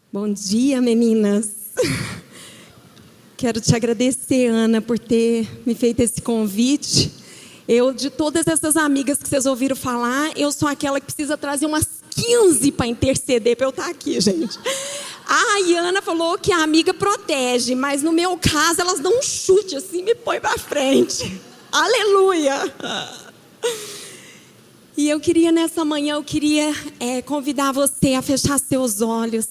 Bom dia, meninas. Quero te agradecer, Ana, por ter me feito esse convite. De todas essas amigas que vocês ouviram falar, eu sou aquela que precisa trazer umas 15 para interceder para eu estar aqui, gente. A Iana falou que a amiga protege, mas no meu caso elas dão um chute assim e me põem para frente. Aleluia! E eu queria nessa manhã, convidar você a fechar seus olhos.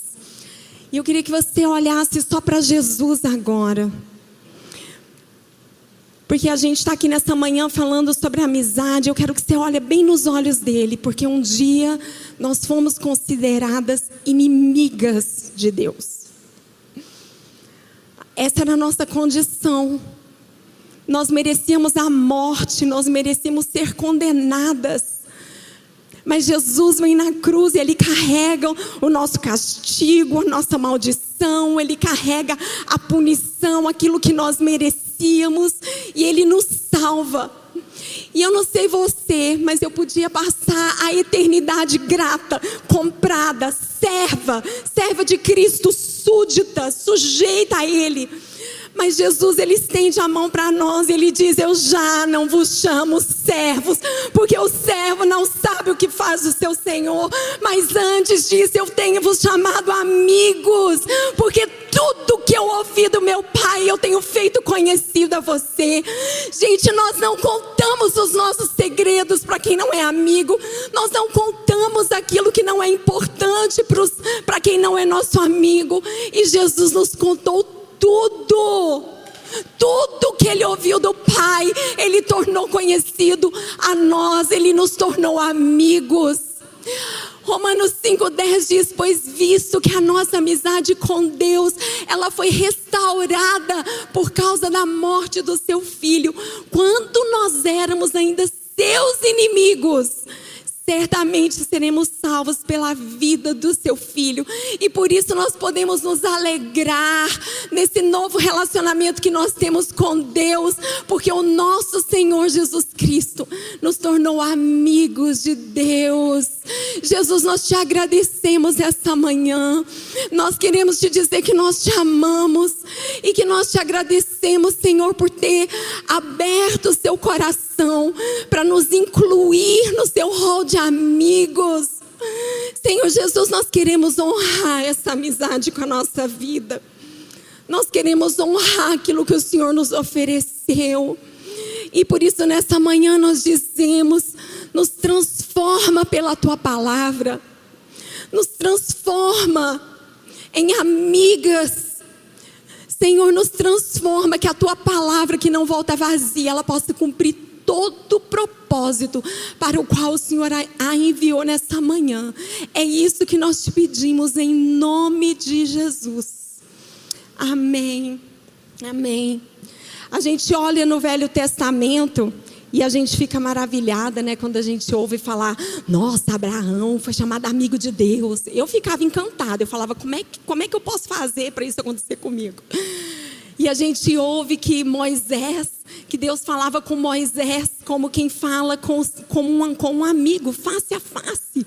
E eu queria que você olhasse só para Jesus agora. Porque a gente está aqui nessa manhã falando sobre amizade. Eu quero que você olhe bem nos olhos dele. Porque um dia nós fomos consideradas inimigas de Deus. Essa era a nossa condição. Nós merecíamos a morte. Nós merecíamos ser condenadas. Mas Jesus vem na cruz e Ele carrega o nosso castigo, a nossa maldição. Ele carrega a punição, aquilo que nós merecíamos. E Ele nos salva. E eu não sei você, mas eu podia passar a eternidade grata, comprada, serva de Cristo, súdita, sujeita a Ele. Mas Jesus, Ele estende a mão para nós e Ele diz: eu já não vos chamo servos, porque o servo não sabe o que faz o seu Senhor. Mas antes disso eu tenho vos chamado amigos, porque tudo que eu ouvi do meu Pai eu tenho feito conhecido a você. Gente, nós não contamos os nossos segredos para quem não é amigo. Nós não contamos aquilo que não é importante para quem não é nosso amigo. E Jesus nos contou tudo que Ele ouviu do Pai, Ele tornou conhecido a nós, Ele nos tornou amigos. Romanos 5,10 diz: pois visto que a nossa amizade com Deus, ela foi restaurada por causa da morte do seu Filho, quando nós éramos ainda seus inimigos, certamente seremos salvos pela vida do seu Filho. E por isso nós podemos nos alegrar nesse novo relacionamento que nós temos com Deus, porque o nosso Senhor Jesus Cristo nos tornou amigos de Deus. Jesus, nós te agradecemos essa manhã. Nós queremos te dizer que nós te amamos e que nós te agradecemos, Senhor, por ter aberto o seu coração para nos incluir no seu rol de amigos. Senhor Jesus, nós queremos honrar essa amizade com a nossa vida. Nós queremos honrar aquilo que o Senhor nos ofereceu. E por isso nessa manhã nós dizemos: nos transforma pela tua palavra, nos transforma em amigas. Ensenhor, nos transforma, que a tua palavra, que não volta vazia, ela possa cumprir todo o propósito para o qual o Senhor a enviou nessa manhã. É isso que nós te pedimos em nome de Jesus. Amém. Amém. A gente olha no Velho Testamento e a gente fica maravilhada, né? Quando a gente ouve falar: nossa, Abraão foi chamado amigo de Deus. Eu ficava encantada. Eu falava: como é que eu posso fazer para isso acontecer comigo? E a gente ouve que Deus falava com Moisés como quem fala com um amigo, face a face.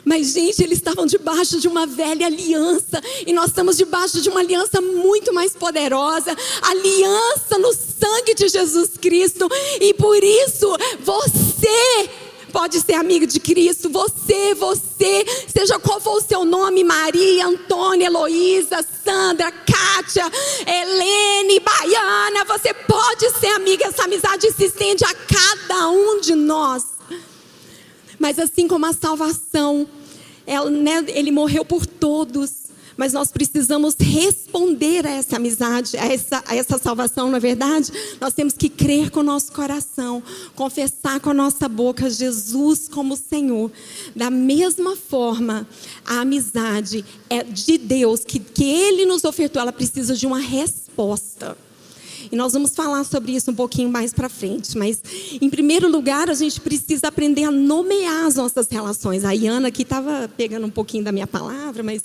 Mas, gente, eles estavam debaixo de uma velha aliança. E nós estamos debaixo de uma aliança muito mais poderosa. Aliança no sangue de Jesus Cristo. E por isso, você pode ser amigo de Cristo. Você, seja qual for o seu nome: Maria, Antônia, Heloísa, Sandra, Kátia, Helene, Baiana. Você pode ser amiga. Essa amizade se estende a cada um de nós. Mas assim como a salvação, Ele morreu por todos, mas nós precisamos responder a essa amizade, a essa salvação, não é verdade? Nós temos que crer com o nosso coração, confessar com a nossa boca Jesus como Senhor. Da mesma forma, a amizade é de Deus, que Ele nos ofertou, ela precisa de uma resposta. E nós vamos falar sobre isso um pouquinho mais para frente. Mas, em primeiro lugar, a gente precisa aprender a nomear as nossas relações. A Iana aqui estava pegando um pouquinho da minha palavra, mas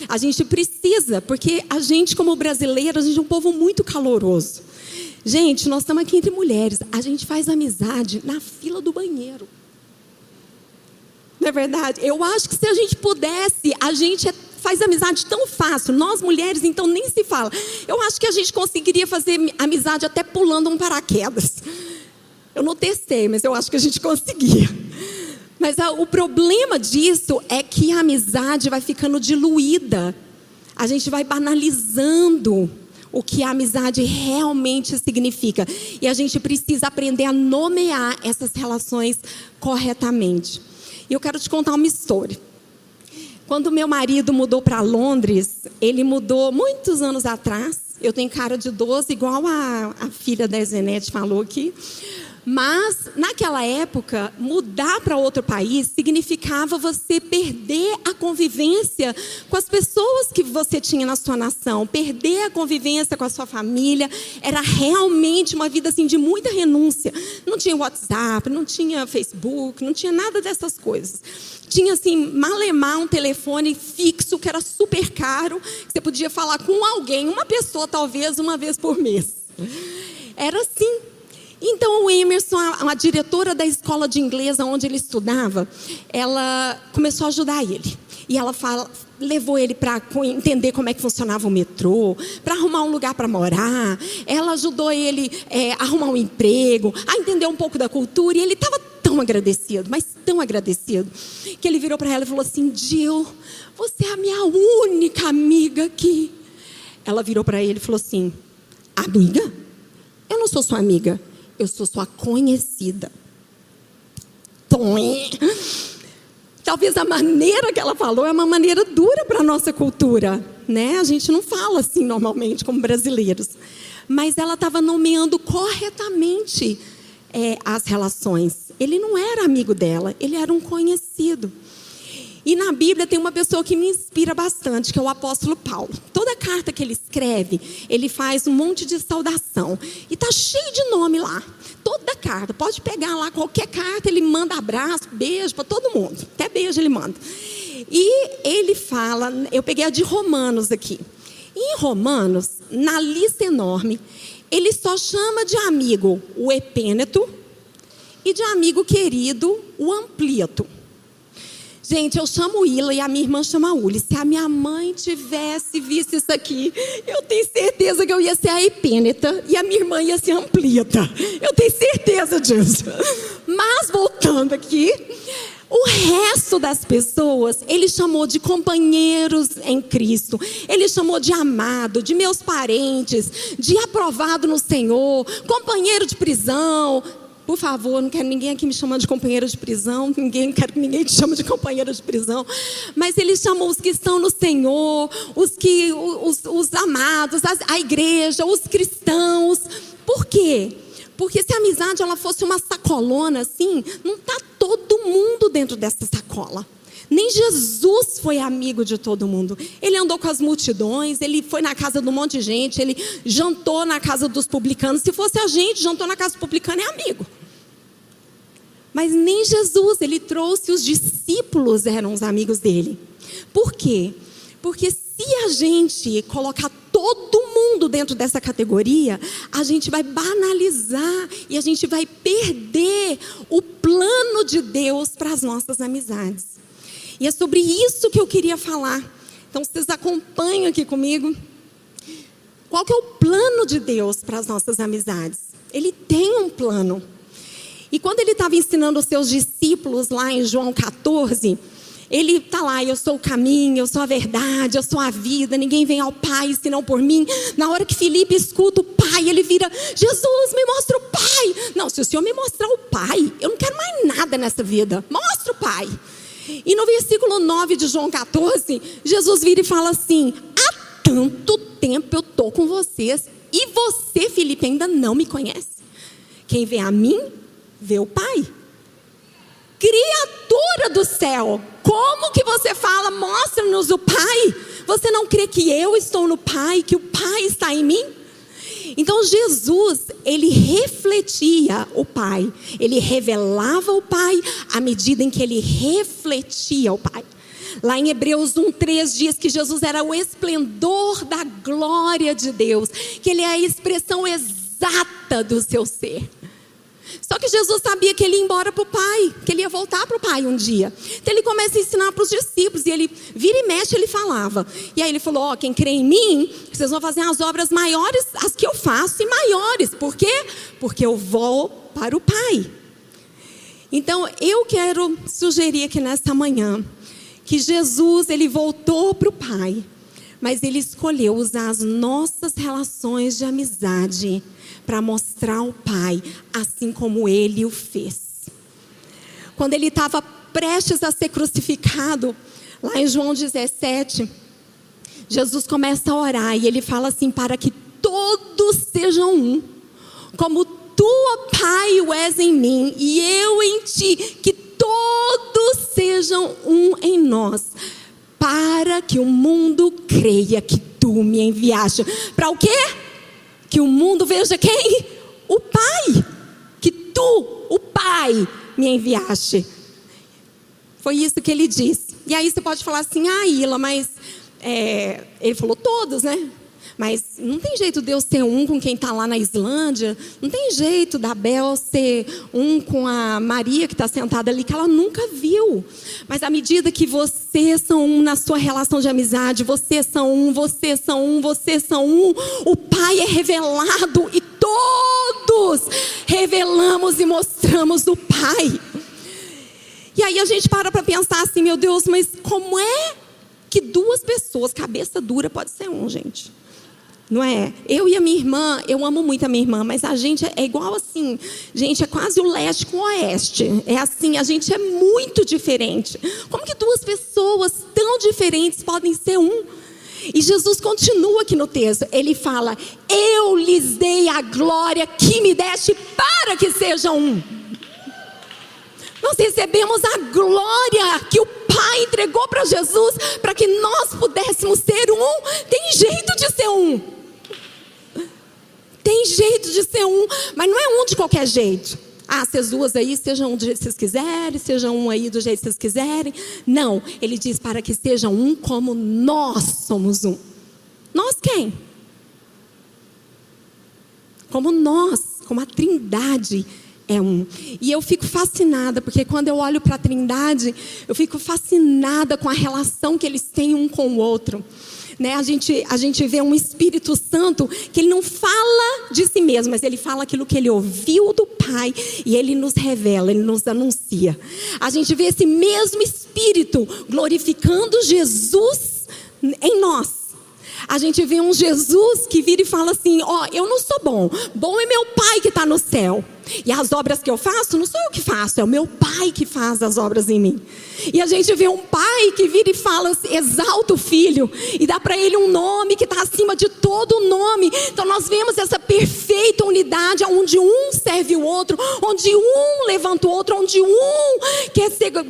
a gente precisa, porque a gente, como brasileiro, a gente é um povo muito caloroso. Gente, nós estamos aqui entre mulheres. A gente faz amizade na fila do banheiro. Não é verdade? Eu acho que se a gente pudesse, a gente faz amizade tão fácil. Nós mulheres, então, nem se fala. Eu acho que a gente conseguiria fazer amizade até pulando um paraquedas. Eu não testei, mas eu acho que a gente conseguia. Mas o problema disso é que a amizade vai ficando diluída. A gente vai banalizando o que a amizade realmente significa. E a gente precisa aprender a nomear essas relações corretamente. E eu quero te contar uma história. Quando meu marido mudou para Londres, ele mudou muitos anos atrás. Eu tenho cara de idoso, igual a filha da Zenete falou aqui. Mas, naquela época, mudar para outro país significava você perder a convivência com as pessoas que você tinha na sua nação, perder a convivência com a sua família. Era realmente uma vida assim, de muita renúncia. Não tinha WhatsApp, não tinha Facebook, não tinha nada dessas coisas. Tinha assim, malemar um telefone fixo que era super caro, que você podia falar com alguém, uma pessoa talvez, uma vez por mês. Era assim. Então o Emerson, a diretora da escola de inglês onde ele estudava, ela começou a ajudar ele. E ela levou ele para entender como é que funcionava o metrô, para arrumar um lugar para morar. Ela ajudou ele a arrumar um emprego, a entender um pouco da cultura. E ele estava tão agradecido, mas tão agradecido, que ele virou para ela e falou assim: Jill, você é a minha única amiga aqui. Ela virou para ele e falou assim: amiga? Eu não sou sua amiga. Eu sou sua conhecida. Talvez a maneira que ela falou é uma maneira dura para a nossa cultura, né? A gente não fala assim normalmente como brasileiros. Mas ela estava nomeando corretamente as relações. Ele não era amigo dela, ele era um conhecido. E na Bíblia tem uma pessoa que me inspira bastante, que é o apóstolo Paulo. Toda carta que ele escreve, ele faz um monte de saudação. E está cheio de nome lá. Toda carta, pode pegar lá qualquer carta, ele manda abraço, beijo para todo mundo. Até beijo ele manda. E ele fala, eu peguei a de Romanos aqui. Em Romanos, na lista enorme, ele só chama de amigo o Epêneto e de amigo querido o Amplíato. Gente, eu chamo Ila e a minha irmã chama Uli. Se a minha mãe tivesse visto isso aqui, eu tenho certeza que eu ia ser a Epêneta e a minha irmã ia ser a Amplíata. Eu tenho certeza disso. Mas, voltando aqui, o resto das pessoas, ele chamou de companheiros em Cristo. Ele chamou de amado, de meus parentes, de aprovado no Senhor, companheiro de prisão. Por favor, não quero ninguém aqui me chamando de companheiro de prisão. Não quero que ninguém te chame de companheiro de prisão. Mas ele chamou os que estão no Senhor, os amados, a igreja, os cristãos. Por quê? Porque se a amizade ela fosse uma sacolona assim, não está todo mundo dentro dessa sacola. Nem Jesus foi amigo de todo mundo. Ele andou com as multidões, ele foi na casa de um monte de gente, ele jantou na casa dos publicanos. Se fosse a gente, jantou na casa do publicano, é amigo. Mas nem Jesus, ele trouxe os discípulos, eram os amigos dele. Por quê? Porque se a gente colocar todo mundo dentro dessa categoria, a gente vai banalizar e a gente vai perder o plano de Deus para as nossas amizades. E é sobre isso que eu queria falar. Então, vocês acompanham aqui comigo. Qual que é o plano de Deus para as nossas amizades? Ele tem um plano. E quando ele estava ensinando os seus discípulos lá em João 14, ele está lá: eu sou o caminho, eu sou a verdade, eu sou a vida, ninguém vem ao Pai senão por mim. Na hora que Filipe escuta o Pai, ele vira: Jesus, me mostra o Pai. Não, se o Senhor me mostrar o Pai, eu não quero mais nada nessa vida. Mostra o Pai. E no versículo 9 de João 14, Jesus vira e fala assim: há tanto tempo eu estou com vocês e você, Filipe, ainda não me conhece. Quem vê a mim, vê o Pai. Criatura do céu, como que você fala, mostra-nos o Pai? Você não crê que eu estou no Pai, que o Pai está em mim? Então Jesus, ele refletia o Pai, ele revelava o Pai à medida em que ele refletia o Pai. Lá em Hebreus 1:3 diz que Jesus era o esplendor da glória de Deus, que ele é a expressão exata do seu ser. Só que Jesus sabia que ele ia embora para o Pai, que ele ia voltar para o Pai um dia. Então ele começa a ensinar para os discípulos, e ele vira e mexe, ele falava. E aí ele falou, quem crê em mim, vocês vão fazer as obras maiores, as que eu faço, e maiores. Por quê? Porque eu vou para o Pai. Então eu quero sugerir aqui nesta manhã, que Jesus, ele voltou para o Pai, mas ele escolheu usar as nossas relações de amizade para mostrar ao Pai, assim como ele o fez. Quando ele estava prestes a ser crucificado, lá em João 17, Jesus começa a orar e ele fala assim, para que todos sejam um, como tu, ó Pai, o és em mim e eu em ti, que todos sejam um em nós, para que o mundo creia que tu me enviaste. Para o quê? Que o mundo veja quem? O Pai. Que tu, o Pai, me enviaste. Foi isso que ele disse. E aí você pode falar assim, Ila, mas ele falou todos, né? Mas não tem jeito Deus ser um com quem está lá na Islândia. Não tem jeito da Bel ser um com a Maria que está sentada ali, que ela nunca viu. Mas à medida que vocês são um na sua relação de amizade, vocês são um, vocês são um, vocês são um, o Pai é revelado e todos revelamos e mostramos o Pai. E aí a gente para pensar assim, meu Deus, mas como é que duas pessoas, cabeça dura pode ser um, gente? Não é? Eu e a minha irmã, eu amo muito a minha irmã, mas a gente é igual assim, gente, é quase o leste com o oeste. É assim, a gente é muito diferente. Como que duas pessoas tão diferentes podem ser um? E Jesus continua aqui no texto, ele fala, eu lhes dei a glória que me deste para que sejam um. Nós recebemos a glória que o Pai entregou para Jesus, para que nós pudéssemos ser um. Tem jeito de ser um. Tem jeito de ser um, mas não é um de qualquer jeito. Vocês duas aí, sejam um do jeito que vocês quiserem, sejam um aí do jeito que vocês quiserem. Não, ele diz para que sejam um como nós somos um. Nós quem? Como nós, como a Trindade é um. E eu fico fascinada, porque quando eu olho para a Trindade, eu fico fascinada com a relação que eles têm um com o outro. Né? A gente vê um Espírito Santo que ele não fala de si mesmo, mas ele fala aquilo que ele ouviu do Pai e ele nos revela, ele nos anuncia. A gente vê esse mesmo Espírito glorificando Jesus em nós. A gente vê um Jesus que vira e fala assim, eu não sou bom, bom é meu Pai que está no céu. E as obras que eu faço, não sou eu que faço, é o meu Pai que faz as obras em mim. E a gente vê um Pai que vira e fala, exalta o Filho, e dá para ele um nome que está acima de todo nome. Então nós vemos essa perfeita unidade, onde um serve o outro, onde um levanta o outro, onde um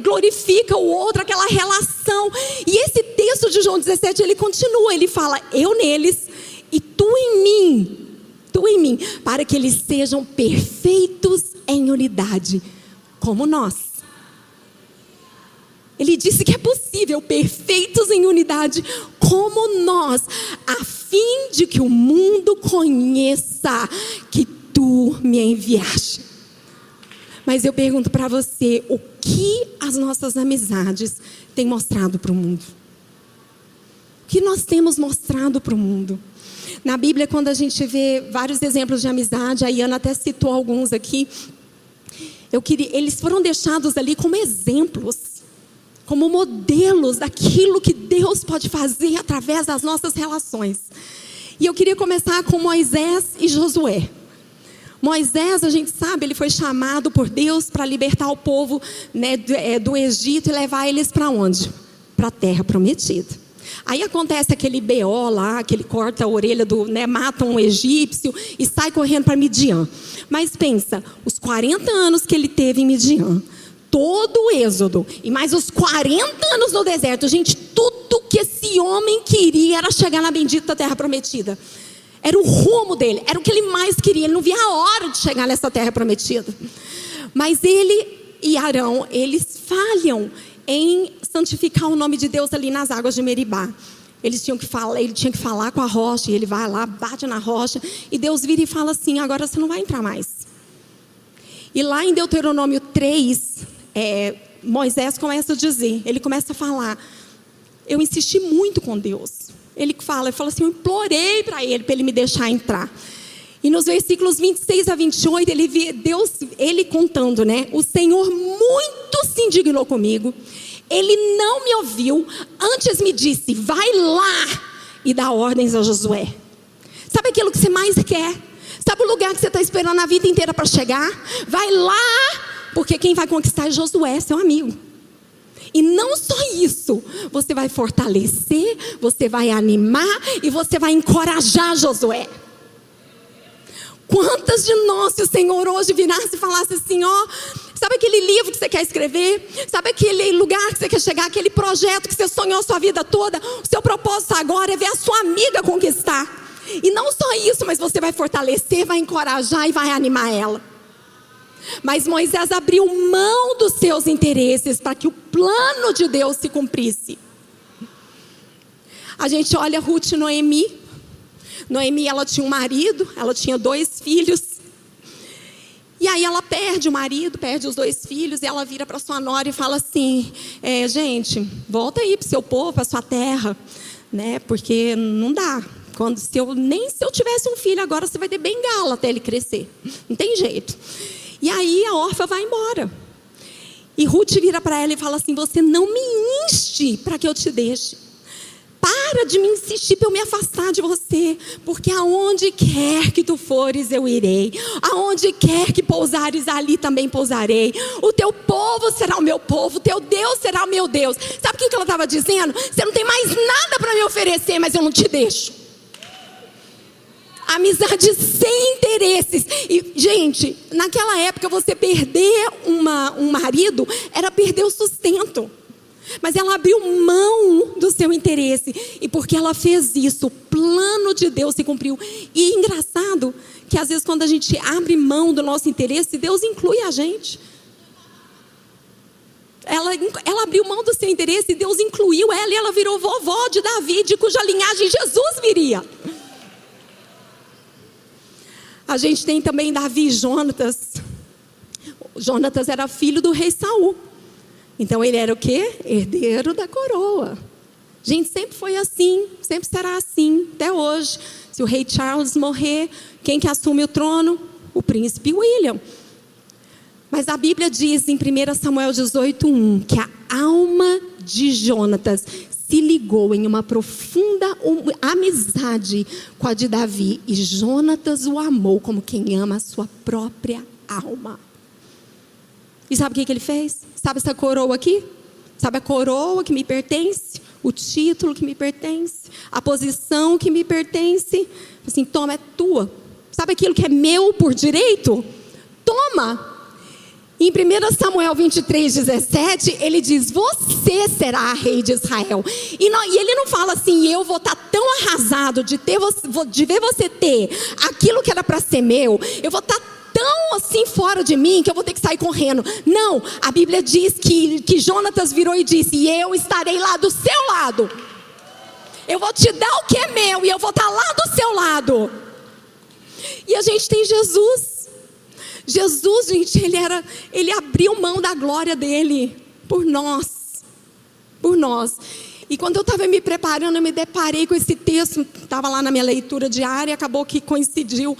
glorifica o outro, aquela relação. E esse texto de João 17, ele continua, ele fala, eu neles e tu em mim, para que eles sejam perfeitos em unidade, como nós. Ele disse que é possível, perfeitos em unidade, como nós, a fim de que o mundo conheça que tu me enviaste. Mas eu pergunto para você, o que as nossas amizades têm mostrado para o mundo? O que nós temos mostrado para o mundo? Na Bíblia, quando a gente vê vários exemplos de amizade, a Iana até citou alguns aqui, eles foram deixados ali como exemplos, como modelos daquilo que Deus pode fazer através das nossas relações. E eu queria começar com Moisés e Josué. Moisés, a gente sabe, ele foi chamado por Deus para libertar o povo, né, do Egito e levar eles para onde? Para a terra prometida. Aí acontece aquele BO lá, que ele corta a orelha mata um egípcio e sai correndo para Midian. Mas pensa, os 40 anos que ele teve em Midian, todo o êxodo, e mais os 40 anos no deserto, gente, tudo que esse homem queria era chegar na bendita terra prometida. Era o rumo dele, era o que ele mais queria, ele não via a hora de chegar nessa terra prometida. Mas ele e Arão, eles falham em santificar o nome de Deus ali nas águas de Meribá. Ele tinha que falar com a rocha, e ele vai lá, bate na rocha, e Deus vira e fala assim, agora você não vai entrar mais. E lá em Deuteronômio 3, Moisés começa a dizer, ele começa a falar, eu insisti muito com Deus. Ele fala assim, eu implorei para ele me deixar entrar. E nos versículos 26 a 28, ele contando, né? O Senhor muito se indignou comigo. Ele não me ouviu, antes me disse, vai lá e dá ordens a Josué. Sabe aquilo que você mais quer? Sabe o lugar que você está esperando a vida inteira para chegar? Vai lá, porque quem vai conquistar é Josué, seu amigo. E não só isso, você vai fortalecer, você vai animar e você vai encorajar Josué. Quantas de nós, se o Senhor hoje virasse e falasse assim, sabe aquele livro que você quer escrever? Sabe aquele lugar que você quer chegar? Aquele projeto que você sonhou a sua vida toda? O seu propósito agora é ver a sua amiga conquistar. E não só isso, mas você vai fortalecer, vai encorajar e vai animar ela. Mas Moisés abriu mão dos seus interesses para que o plano de Deus se cumprisse. A gente olha Ruth e Noemi. Noemi, ela tinha um marido, ela tinha 2 filhos. E aí ela perde o marido, perde os 2 filhos, e ela vira para sua nora e fala assim, gente, volta aí para o seu povo, para a sua terra, né? Porque não dá. Nem se eu tivesse um filho agora, você vai ter bengala até ele crescer. Não tem jeito. E aí a órfã vai embora. E Ruth vira para ela e fala assim, você não me inste para que eu te deixe. Para de me insistir para eu me afastar de você, porque aonde quer que tu fores eu irei, aonde quer que pousares ali também pousarei, o teu povo será o meu povo, o teu Deus será o meu Deus. Sabe o que ela estava dizendo? Você não tem mais nada para me oferecer, mas eu não te deixo. Amizade sem interesses. E, gente, naquela época você perder um marido era perder o sustento. Mas ela abriu mão do seu interesse. E porque ela fez isso, o plano de Deus se cumpriu. E engraçado que às vezes quando a gente abre mão do nosso interesse, Deus inclui a gente. Ela abriu mão do seu interesse e Deus incluiu ela. E ela virou vovó de Davi, de cuja linhagem Jesus viria. A gente tem também Davi e Jonatas. Jonatas era filho do rei Saul. Então ele era o quê? Herdeiro da coroa. Gente, sempre foi assim, sempre será assim, até hoje. Se o rei Charles morrer, quem que assume o trono? O príncipe William. Mas a Bíblia diz em 1 Samuel 18:1 que a alma de Jonatas se ligou em uma profunda amizade com a de Davi. E Jonatas o amou como quem ama a sua própria alma. E sabe o que ele fez? Sabe essa coroa aqui? Sabe a coroa que me pertence? O título que me pertence? A posição que me pertence? Assim, toma, é tua. Sabe aquilo que é meu por direito? Toma! Em 1 Samuel 23:17, ele diz, você será rei de Israel. E ele não fala assim, eu vou estar tão arrasado de ver você ter aquilo que era para ser meu, eu vou estar tão assim fora de mim que eu vou ter que sair correndo. Não, a Bíblia diz que Jonatas virou e disse, e eu estarei lá do seu lado. Eu vou te dar o que é meu e eu vou estar lá do seu lado. E a gente tem Jesus. Jesus, gente, ele abriu mão da glória dele por nós. Por nós. E quando eu estava me preparando, eu me deparei com esse texto. Estava lá na minha leitura diária, acabou que coincidiu.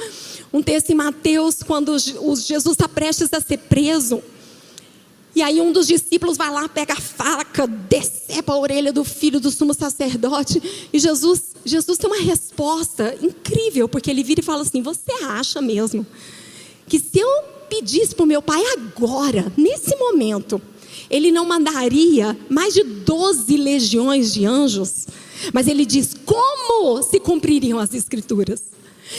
Um texto em Mateus, quando Jesus está prestes a ser preso. E aí um dos discípulos vai lá, pega a faca, decepa a orelha do filho do sumo sacerdote. E Jesus tem uma resposta incrível, porque ele vira e fala assim, você acha mesmo que se eu pedisse para o meu pai agora, nesse momento, ele não mandaria mais de 12 legiões de anjos? Mas ele diz, como se cumpririam as escrituras?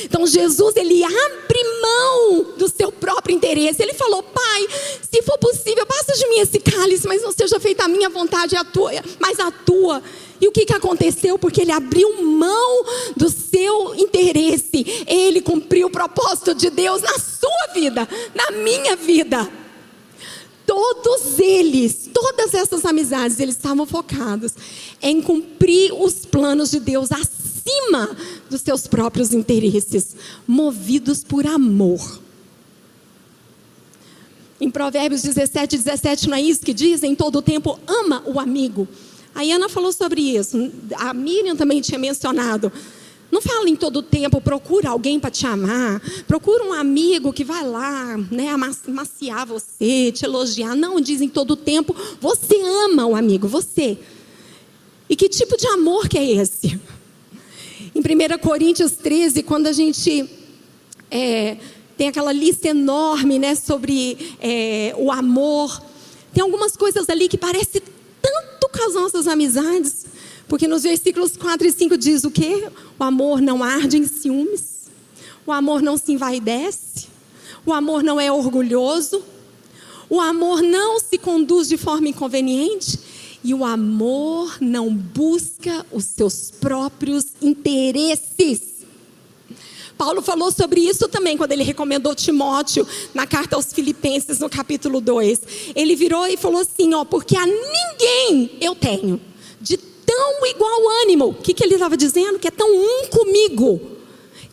Então Jesus, ele abre mão do seu próprio interesse. Ele falou, pai, se for possível, passa de mim esse cálice, mas não seja feita a minha vontade, mas a tua. E o que aconteceu? Porque ele abriu mão do seu interesse. Ele cumpriu o propósito de Deus na sua vida, na minha vida. Todos eles, todas essas amizades, eles estavam focados em cumprir os planos de Deus acima dos seus próprios interesses, movidos por amor. Em Provérbios 17, não é isso que diz? Em todo tempo, ama o amigo. A Ana falou sobre isso. A Miriam também tinha mencionado. Não fala em todo tempo, procura alguém para te amar. Procura um amigo que vai lá, né, amaciar você, te elogiar. Não, diz em todo tempo, você ama o amigo, você. E que tipo de amor que é esse? Em 1 Coríntios 13, quando a gente tem aquela lista enorme, né, sobre o amor, tem algumas coisas ali que parecem tanto com as nossas amizades. Porque nos versículos 4 e 5 diz o quê? O amor não arde em ciúmes. O amor não se envaidece. O amor não é orgulhoso. O amor não se conduz de forma inconveniente. E o amor não busca os seus próprios interesses. Paulo falou sobre isso também quando ele recomendou Timóteo na carta aos Filipenses, no capítulo 2. Ele virou e falou assim, porque a ninguém eu tenho de tão igual ânimo. O que ele estava dizendo? Que é tão um comigo,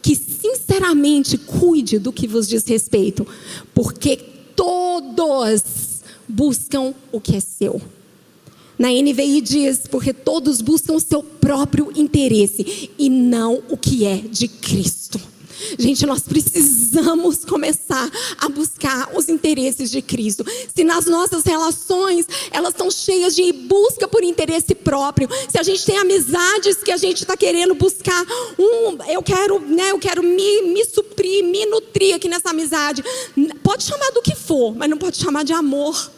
que sinceramente cuide do que vos diz respeito, porque todos buscam o que é seu. Na NVI diz, porque todos buscam o seu próprio interesse e não o que é de Cristo. Gente, nós precisamos começar a buscar os interesses de Cristo. Se nas nossas relações elas estão cheias de busca por interesse próprio, se a gente tem amizades que a gente está querendo buscar eu quero me suprir, me nutrir aqui nessa amizade, pode chamar do que for, mas não pode chamar de amor.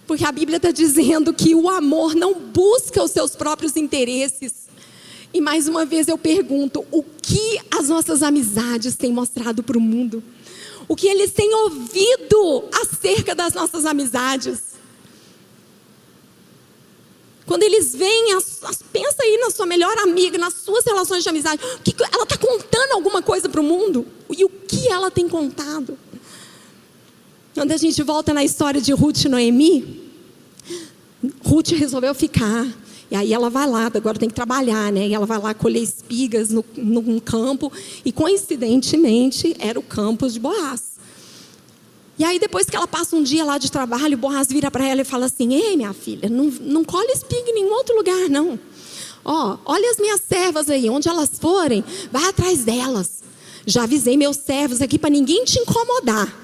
Porque a Bíblia está dizendo que o amor não busca os seus próprios interesses. E mais uma vez eu pergunto, o que as nossas amizades têm mostrado para o mundo? O que eles têm ouvido acerca das nossas amizades? Quando eles vêm, pensa aí na sua melhor amiga, nas suas relações de amizade. Ela está contando alguma coisa para o mundo? E o que ela tem contado? Quando a gente volta na história de Ruth e Noemi, Ruth resolveu ficar. E aí ela vai lá, agora tem que trabalhar, né? E ela vai lá colher espigas num campo. E coincidentemente era o campo de Boaz. E aí depois que ela passa um dia lá de trabalho, Boaz vira para ela e fala assim: ei, minha filha, não colhe espiga em nenhum outro lugar, não. Olha as minhas servas aí, onde elas forem, vai atrás delas. Já avisei meus servos aqui para ninguém te incomodar.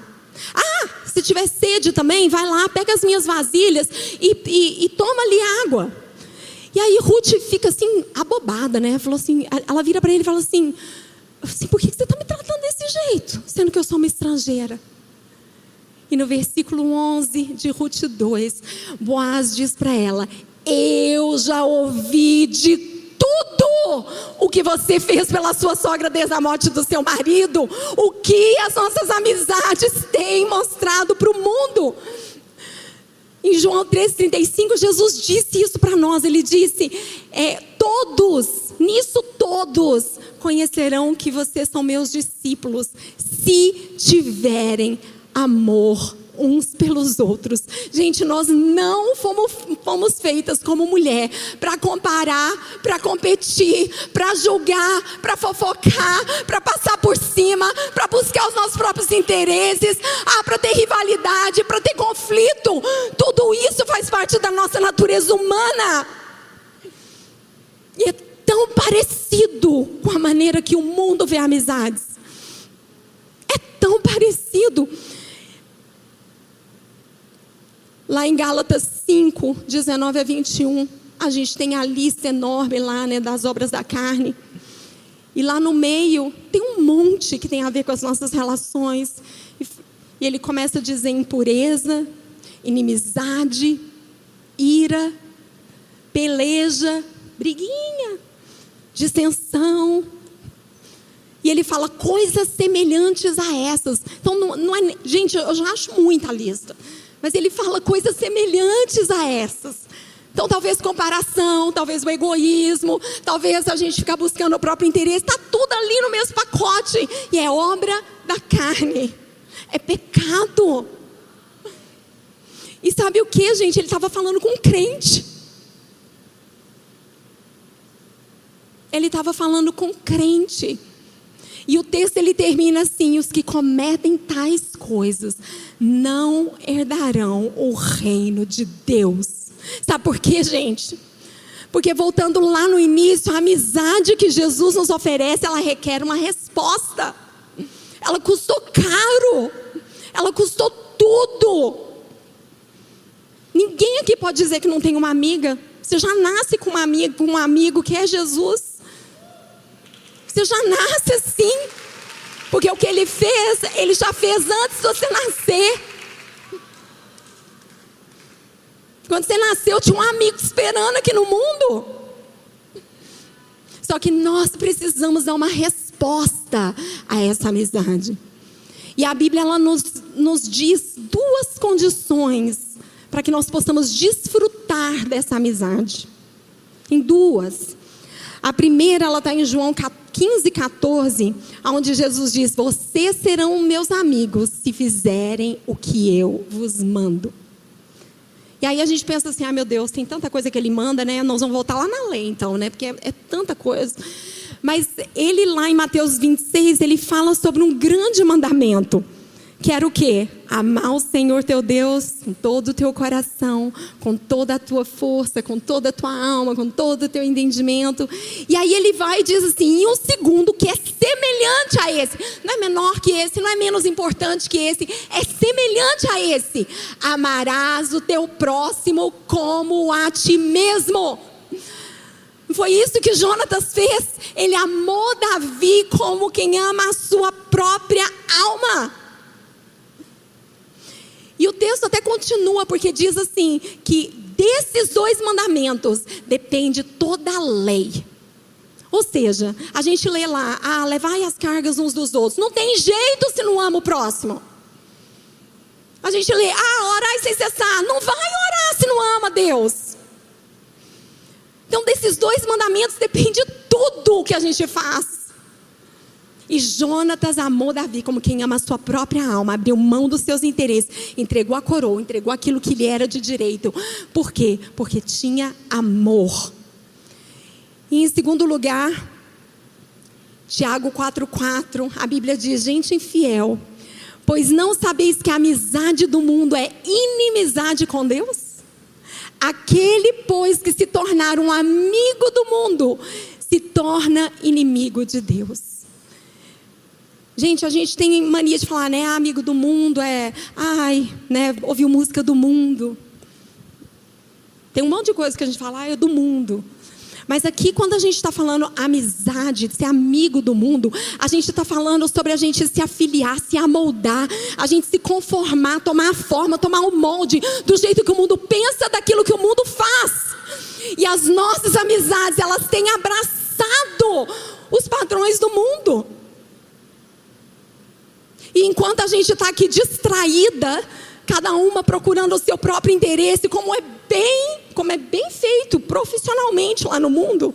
Se tiver sede também, vai lá, pega as minhas vasilhas e toma ali água. E aí Ruth fica assim, abobada, né? Falou assim, ela vira para ele e fala assim, por que você está me tratando desse jeito? Sendo que eu sou uma estrangeira. E no versículo 11 de Ruth 2, Boaz diz para ela: eu já ouvi de tudo o que você fez pela sua sogra desde a morte do seu marido. O que as nossas amizades têm mostrado para o mundo. Em João 3,35, Jesus disse isso para nós. Ele disse, todos conhecerão que vocês são meus discípulos, se tiverem amor uns pelos outros. Gente, nós não fomos feitas como mulher para comparar, para competir, para julgar, para fofocar, para passar por cima, para buscar os nossos próprios interesses, para ter rivalidade, para ter conflito. Tudo isso faz parte da nossa natureza humana. E é tão parecido com a maneira que o mundo vê amizades. É tão parecido. Lá em Gálatas 5, 19 a 21, a gente tem a lista enorme lá, né, das obras da carne. E lá no meio tem um monte que tem a ver com as nossas relações. E ele começa a dizer impureza, inimizade, ira, peleja, briguinha, dissensão. E ele fala coisas semelhantes a essas. Então, não é, gente, eu já acho muita lista. Mas ele fala coisas semelhantes a essas. Então, talvez comparação, talvez o egoísmo, talvez a gente ficar buscando o próprio interesse. Está tudo ali no mesmo pacote. E é obra da carne. É pecado. E sabe o que, gente? Ele estava falando com um crente. Ele estava falando com um crente. E o texto ele termina assim: os que cometem tais coisas não herdarão o reino de Deus. Sabe por quê, gente? Porque voltando lá no início, a amizade que Jesus nos oferece, ela requer uma resposta. Ela custou caro. Ela custou tudo. Ninguém aqui pode dizer que não tem uma amiga. Você já nasce com uma amiga, com um amigo que é Jesus. Você já nasce assim. Porque o que Ele fez, Ele já fez antes de você nascer. Quando você nasceu, tinha um amigo esperando aqui no mundo. Só que nós precisamos dar uma resposta a essa amizade. E a Bíblia ela nos diz duas condições para que nós possamos desfrutar dessa amizade. Em duas. A primeira, ela está em João 15:14, onde Jesus diz: vocês serão meus amigos se fizerem o que eu vos mando. E aí a gente pensa assim: ah, meu Deus, tem tanta coisa que Ele manda, né? Nós vamos voltar lá na lei então, né? Porque é tanta coisa. Mas Ele lá em Mateus 26, Ele fala sobre um grande mandamento. Que era o quê? Amar o Senhor teu Deus com todo o teu coração, com toda a tua força, com toda a tua alma, com todo o teu entendimento. E aí Ele vai e diz assim: e um segundo que é semelhante a esse. Não é menor que esse, não é menos importante que esse. É semelhante a esse. Amarás o teu próximo como a ti mesmo. Foi isso que Jonatas fez. Ele amou Davi como quem ama a sua própria alma. E o texto até continua, porque diz assim, que desses dois mandamentos depende toda a lei. Ou seja, a gente lê lá: levai as cargas uns dos outros. Não tem jeito se não ama o próximo. A gente lê: orai sem cessar. Não vai orar se não ama Deus. Então desses dois mandamentos depende tudo o que a gente faz. E Jonatas amou Davi como quem ama a sua própria alma. Abriu mão dos seus interesses. Entregou a coroa, entregou aquilo que lhe era de direito. Por quê? Porque tinha amor. E em segundo lugar, Tiago 4:4, a Bíblia diz: gente infiel, pois não sabeis que a amizade do mundo é inimizade com Deus? Aquele, pois, que se tornar um amigo do mundo, se torna inimigo de Deus. Gente, a gente tem mania de falar, né? Amigo do mundo ouviu música do mundo. Tem um monte de coisa que a gente fala, é do mundo. Mas aqui, quando a gente está falando amizade, de ser amigo do mundo, a gente está falando sobre a gente se afiliar, se amoldar, a gente se conformar, tomar a forma, tomar o molde do jeito que o mundo pensa, daquilo que o mundo faz. E as nossas amizades, elas têm abraçado os padrões do mundo. E enquanto a gente está aqui distraída, cada uma procurando o seu próprio interesse, como é bem feito profissionalmente lá no mundo,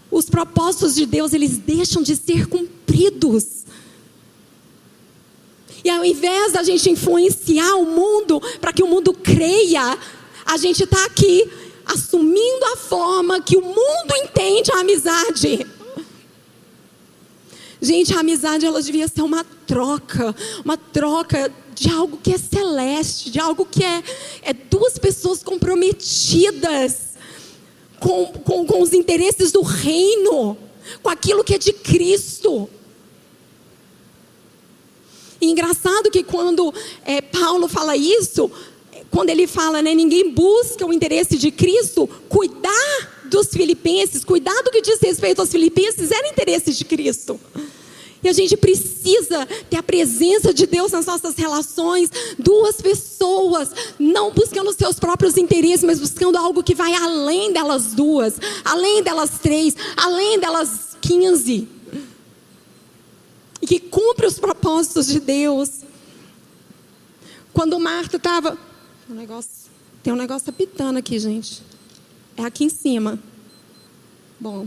os propósitos de Deus, eles deixam de ser cumpridos. E ao invés da gente influenciar o mundo para que o mundo creia, a gente está aqui assumindo a forma que o mundo entende a amizade. Gente, a amizade, ela devia ser uma troca de algo que é celeste, de algo que é duas pessoas comprometidas com os interesses do reino, com aquilo que é de Cristo. E engraçado que quando Paulo fala isso, quando ele fala, né, ninguém busca o interesse de Cristo, cuidar dos filipenses, cuidar do que diz respeito aos filipenses, era interesse de Cristo. E a gente precisa ter a presença de Deus nas nossas relações. Duas pessoas, não buscando os seus próprios interesses, mas buscando algo que vai além delas duas, além delas três, além delas 15. E que cumpre os propósitos de Deus. Quando Marta estava... Tem um negócio apitando aqui, gente. É aqui em cima. Bom.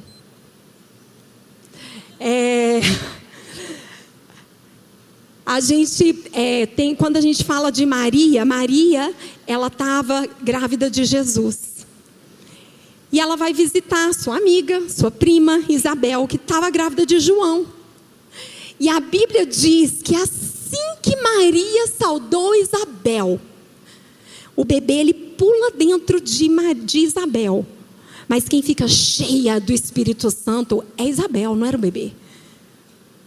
A gente quando a gente fala de Maria, ela estava grávida de Jesus. E ela vai visitar sua amiga, sua prima Isabel, que estava grávida de João. E a Bíblia diz que assim que Maria saudou Isabel, o bebê ele pula dentro de Isabel. Mas quem fica cheia do Espírito Santo é Isabel, não era o bebê.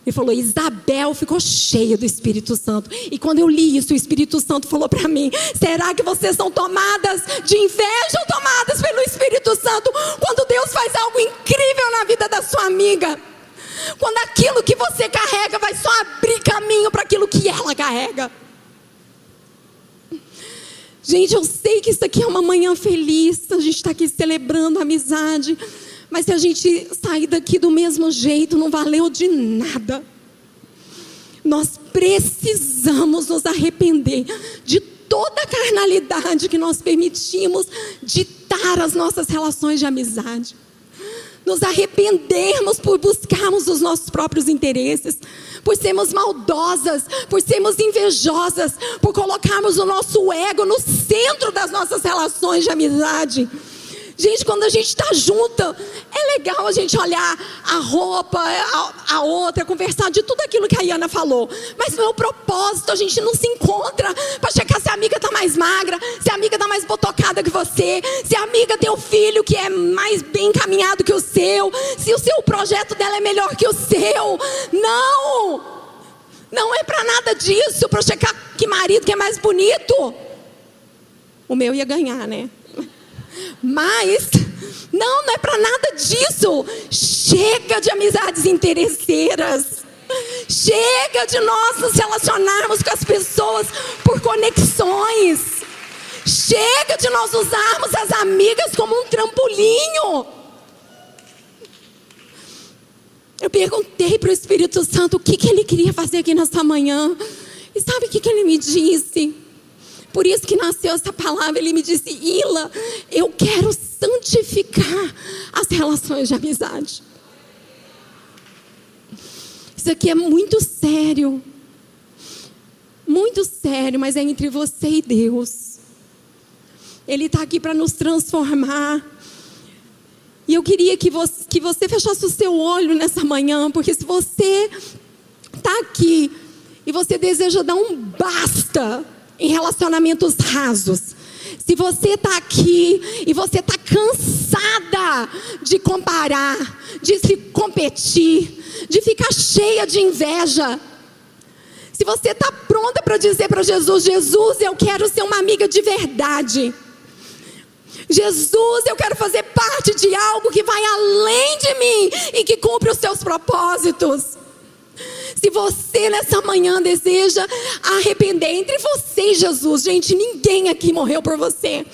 Ele falou, Isabel ficou cheia do Espírito Santo. E quando eu li isso, o Espírito Santo falou para mim, será que vocês são tomadas de inveja ou tomadas pelo Espírito Santo? Quando Deus faz algo incrível na vida da sua amiga. Quando aquilo que você carrega vai só abrir caminho para aquilo que ela carrega. Gente, eu sei que isso aqui é uma manhã feliz. A gente está aqui celebrando a amizade. Mas se a gente sair daqui do mesmo jeito, não valeu de nada. Nós precisamos nos arrepender de toda a carnalidade que nós permitimos ditar as nossas relações de amizade. Nos arrependermos por buscarmos os nossos próprios interesses, por sermos maldosas, por sermos invejosas, por colocarmos o nosso ego no centro das nossas relações de amizade. Gente, quando a gente está junta, é legal a gente olhar a roupa, a outra, conversar de tudo aquilo que a Iana falou. Mas não é o propósito, a gente não se encontra para checar se a amiga está mais magra, se a amiga está mais botocada que você, se a amiga tem um filho que é mais bem encaminhado que o seu, se o projeto dela é melhor que o seu. Não! Não é para nada disso, para checar que marido que é mais bonito. O meu ia ganhar, né? Mas não é para nada disso. Chega de amizades interesseiras. Chega de nós nos relacionarmos com as pessoas por conexões. Chega de nós usarmos as amigas como um trampolinho. Eu perguntei para o Espírito Santo o que ele queria fazer aqui nessa manhã. E sabe o que ele me disse? Por isso que nasceu essa palavra. Ele me disse, Ila, eu quero santificar as relações de amizade. Isso aqui é muito sério. Muito sério, mas é entre você e Deus. Ele está aqui para nos transformar. E eu queria que você fechasse o seu olho nessa manhã, porque se você está aqui e você deseja dar um basta em relacionamentos rasos, se você está aqui e você está cansada de comparar, de se competir, de ficar cheia de inveja, se você está pronta para dizer para Jesus, Jesus, eu quero ser uma amiga de verdade. Jesus, eu quero fazer parte de algo que vai além de mim e que cumpre os seus propósitos. Se você nessa manhã deseja arrepender entre você e Jesus, gente, ninguém aqui morreu por você.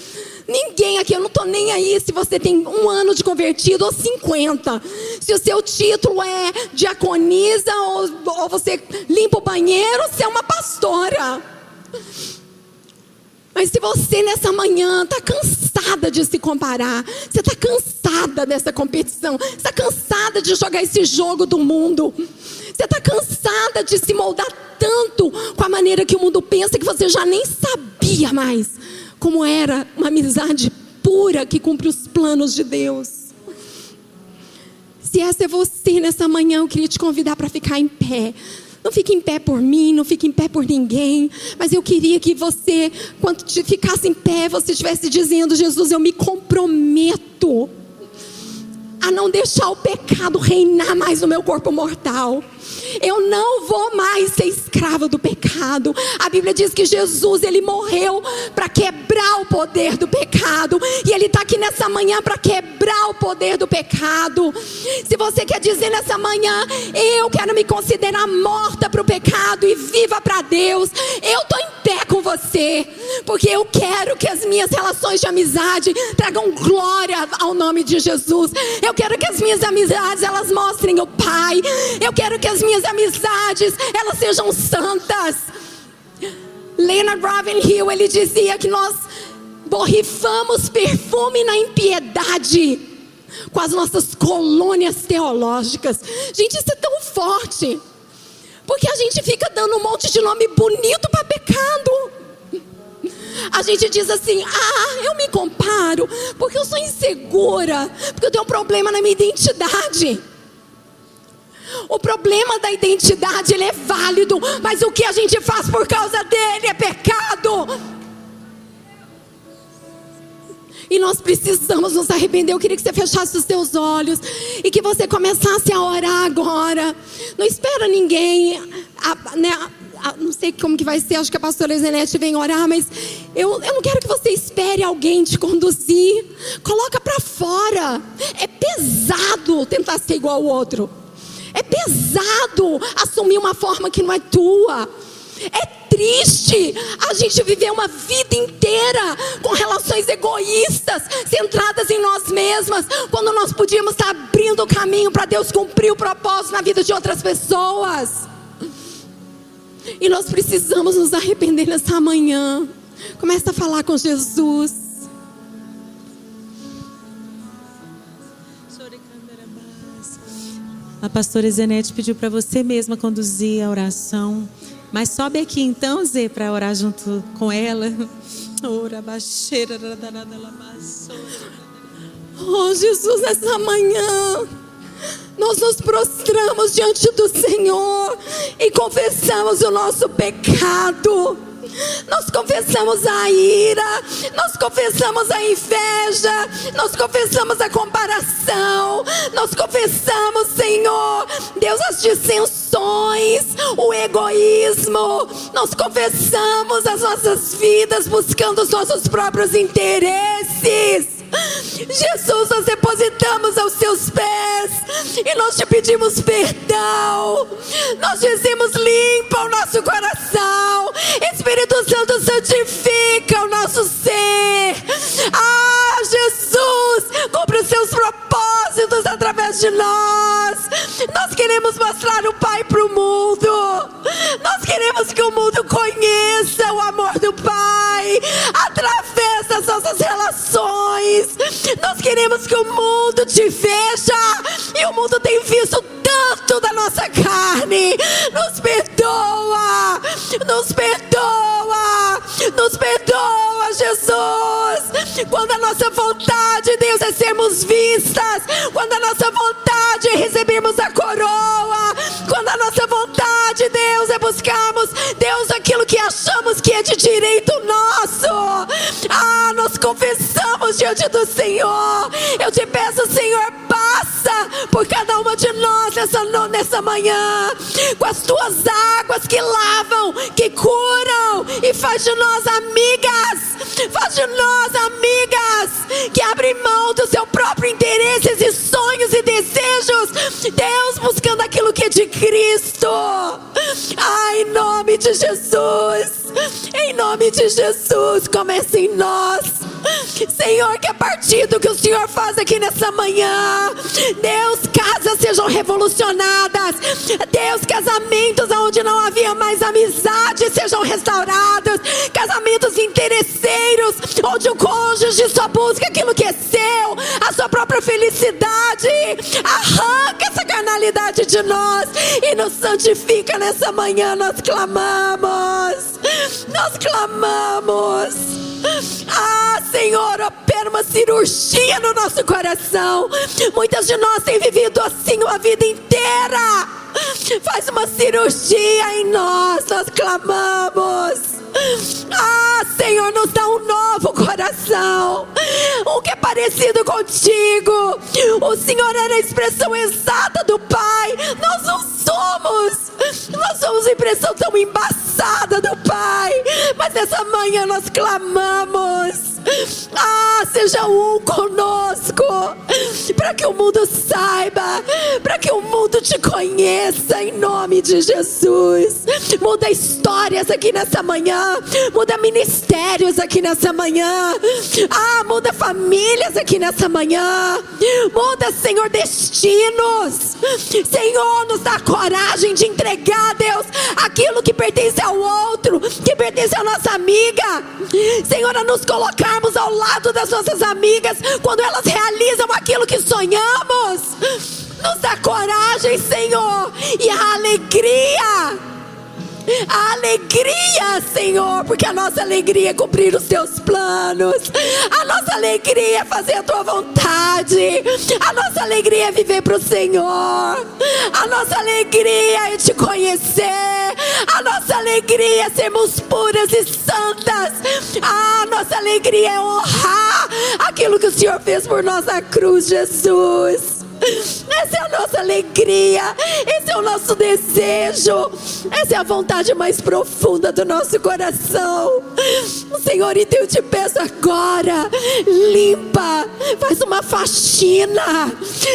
Ninguém aqui, eu não estou nem aí se você tem 1 ano de convertido ou 50. Se o seu título é diaconisa ou você limpa o banheiro, você é uma pastora. Mas se você nessa manhã está cansada de se comparar, você está cansada dessa competição, você está cansada de jogar esse jogo do mundo, você está cansada de se moldar tanto com a maneira que o mundo pensa, que você já nem sabia mais como era uma amizade pura que cumpre os planos de Deus. Se essa é você nessa manhã, eu queria te convidar para ficar em pé. Não fique em pé por mim, não fique em pé por ninguém. Mas eu queria que você, quando ficasse em pé, você estivesse dizendo, Jesus, eu me comprometo a não deixar o pecado reinar mais no meu corpo mortal. Eu não vou mais ser escrava do pecado. A Bíblia diz que Jesus, ele morreu para quebrar o poder do pecado. E ele está aqui nessa manhã para quebrar o poder do pecado. Se você quer dizer nessa manhã, eu quero me considerar morta para o pecado e viva para Deus, eu estou em pé com você, porque eu quero que as minhas relações de amizade tragam glória ao nome de Jesus. Eu quero que as minhas amizades, elas mostrem o Pai. Eu quero que as minhas amizades, elas sejam santas. Leonard Ravenhill, ele dizia que nós borrifamos perfume na impiedade com as nossas colônias teológicas. Gente, isso é tão forte, porque a gente fica dando um monte de nome bonito para pecado. A gente diz assim, eu me comparo porque eu sou insegura, porque eu tenho um problema na minha identidade. O problema da identidade, ele é válido, mas o que a gente faz por causa dele é pecado. E nós precisamos nos arrepender. Eu queria que você fechasse os seus olhos e que você começasse a orar agora. Não espera ninguém, não sei como que vai ser, acho que a pastora Zenete vem orar, mas eu não quero que você espere alguém te conduzir. Coloca para fora. É pesado tentar ser igual ao outro. É pesado assumir uma forma que não é tua. É triste a gente viver uma vida inteira com relações egoístas, centradas em nós mesmas, quando nós podíamos estar abrindo o caminho para Deus cumprir o propósito na vida de outras pessoas. E nós precisamos nos arrepender nessa manhã. Começa a falar com Jesus. A pastora Zenete pediu para você mesma conduzir a oração. Mas sobe aqui então, Zê, para orar junto com ela. Oh, Jesus, nessa manhã nós nos prostramos diante do Senhor e confessamos o nosso pecado. Nós confessamos a ira, nós confessamos a inveja, nós confessamos a comparação, nós confessamos, Senhor, Deus, as dissensões, o egoísmo. Nós confessamos as nossas vidas buscando os nossos próprios interesses. Jesus, nós depositamos aos seus pés e nós te pedimos perdão. Nós dizemos: limpa o nosso coração, Espírito Santo, santifica o nosso ser. Ah, Jesus, cumpre os seus propósitos através de nós. Nós queremos mostrar o Pai para o mundo. Nós queremos que o mundo conheça o amor do Pai através das nossas relações. Nós queremos que o mundo te veja, e o mundo tem visto tanto da nossa carne. Nos perdoa, nos perdoa, nos perdoa, Jesus. Quando a nossa vontade, Deus, é sermos vistas, quando a nossa vontade é recebermos a coroa, quando a nossa vontade, Deus, é buscarmos, Deus, aquilo que achamos que é de direito nosso. Ah, nós confessamos diante do Senhor. Eu te peço, Senhor, passa por cada uma de nós nessa manhã, com as tuas águas que lavam, que curam, e faz de nós amigas, faz de nós amigas que abrem mão do seu próprio interesses e sonhos e desejos, Deus, buscando aquilo que é de Cristo. Ai, em nome de Jesus, em nome de Jesus, comece em nós, Senhor, que a partir do que o Senhor faz aqui nessa manhã, Deus, casas sejam revolucionadas, Deus, casamentos onde não havia mais amizade sejam restaurados, casamentos interesseiros, onde o cônjuge só busca aquilo que é seu, a sua própria felicidade. Arranca essa carnalidade de nós e nos santifica nessa manhã. Nós clamamos, nós clamamos. Ah, Senhor, opera uma cirurgia no nosso coração. Muitas de nós têm vivido assim uma vida inteira. Faz uma cirurgia em nós, nós clamamos. Ah, Senhor, nos dá um novo coração, um que é parecido contigo. O Senhor era a expressão exata do Pai. Nós não somos, nós somos a impressão tão embaçada do Pai. Mas nessa manhã nós clamamos: ah, seja um conosco, para que o mundo saiba, para que o mundo te conheça, em nome de Jesus. Muda histórias aqui nessa manhã, muda ministérios aqui nessa manhã. Ah, muda famílias aqui nessa manhã. Muda, Senhor, destinos. Senhor, nos dá coragem de entregar, Deus, aquilo que pertence ao outro, que pertence à nossa amiga. Senhor, a nos colocarmos ao lado das nossas amigas quando elas realizam aquilo que sonhamos. Nos dá coragem, Senhor, e a alegria, Senhor, porque a nossa alegria é cumprir os teus planos, a nossa alegria é fazer a tua vontade, a nossa alegria é viver para o Senhor, a A nossa alegria é te conhecer. A nossa alegria é sermos puras e santas. A nossa alegria é honrar aquilo que o Senhor fez por nós na cruz, Jesus. Essa é a nossa alegria, esse é o nosso desejo, essa é a vontade mais profunda do nosso coração. Senhor, então eu te peço agora, limpa, faz uma faxina.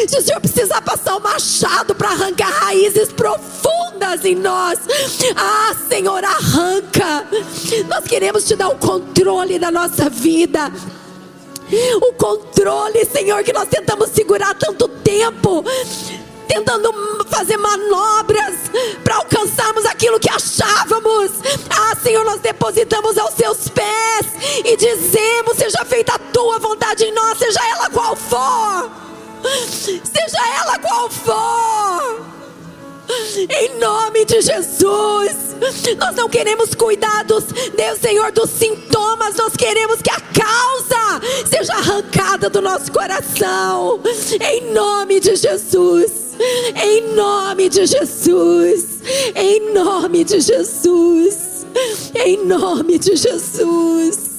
Se o Senhor precisar passar o machado para arrancar raízes profundas em nós, Senhor, arranca. Nós queremos te dar o controle da nossa vida. O controle, Senhor, que nós tentamos segurar tanto tempo, tentando fazer manobras para alcançarmos aquilo que achávamos. Senhor, nós depositamos aos seus pés e dizemos: seja feita a tua vontade em nós, seja ela qual for. Seja ela qual for. Em nome de Jesus. Nós não queremos cuidar Deus, Senhor, dos sintomas. Nós queremos que a causa seja arrancada do nosso coração. Em nome de Jesus. Em nome de Jesus. Em nome de Jesus. Em nome de Jesus.